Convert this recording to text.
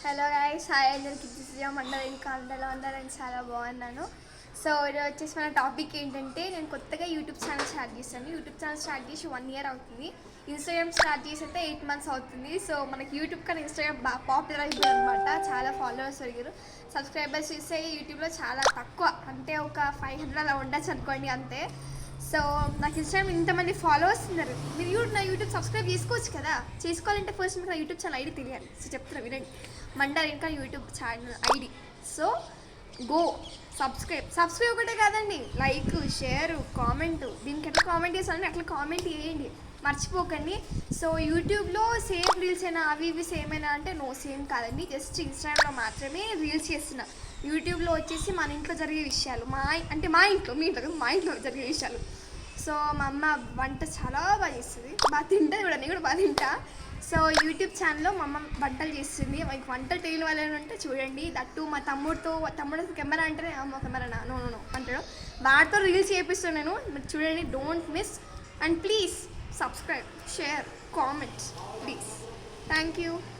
Hello guys, hi అందరికి. This is మండల ఇంకా అందరిలో అందరూ చాలా బాగున్నాను. సో ఈరోజు వచ్చేసి మన టాపిక్ ఏంటంటే, నేను కొత్తగా యూట్యూబ్ ఛానల్ స్టార్ట్ చేశాను. యూట్యూబ్ ఛానల్ స్టార్ట్ చేసి 1 year అవుతుంది. ఇన్స్టాగ్రామ్ స్టార్ట్ చేసి అయితే 8 months అవుతుంది. సో మనకి యూట్యూబ్ కానీ ఇన్స్టాగ్రామ్ బాగా పాపులర్ అయిపోయింది అనమాట. చాలా ఫాలోవర్స్ పెరిగారు. సబ్స్క్రైబర్స్ చూస్తే యూట్యూబ్లో చాలా తక్కువ, అంటే ఒక 500 అలా ఉండొచ్చు అనుకోండి అంతే. సో నాకు ఇన్స్టాగ్రామ్ ఇంతమంది ఫాలోవర్స్ ఉన్నారు. మీరు నా యూట్యూబ్ సబ్స్క్రైబ్ చేసుకోవచ్చు కదా. చేసుకోవాలంటే ఫస్ట్ మీకు నా యూట్యూబ్ ఛానల్ ఐడి తెలియాలి. సో చెప్తున్నా వినండి. మండల్ ఇంకా YouTube channel ID. So go subscribe ఒకటే కాదండి, లైక్, షేర్, కామెంట్. దీనికి ఎట్లా కామెంట్ చేస్తానండి, అట్లా కామెంట్ చేయండి, మర్చిపోకండి. సో యూట్యూబ్లో సేమ్ రీల్స్ అయినా అవి ఇవి సేమ్ అయినా అంటే నో, సేమ్ కాదండి. జస్ట్ ఇన్స్టాగ్రామ్లో మాత్రమే రీల్స్ చేస్తున్నా. యూట్యూబ్లో వచ్చేసి మన ఇంట్లో జరిగే విషయాలు, మా ఇంట్లో, మీ ఇంట్లో కాదు, మా ఇంట్లో జరిగే విషయాలు. సో మా అమ్మ వంట చాలా బాగా చేస్తుంది, బాగా తింటుంది కూడా, నేను కూడా బాగా తింటా. సో యూట్యూబ్ ఛానల్లో మా అమ్మ వంటలు చేస్తుంది. మీకు వంటలు తెలియని వాళ్ళని ఉంటే చూడండి. దట్టు మా తమ్ముడు కెమెరా అంటేనే అమ్మ కెమెరా నో అంటాడు. వాటితో రీల్స్ చేపిస్తాను నేను. మీరు చూడండి, don't miss. And please subscribe, share, comment please. Thank you.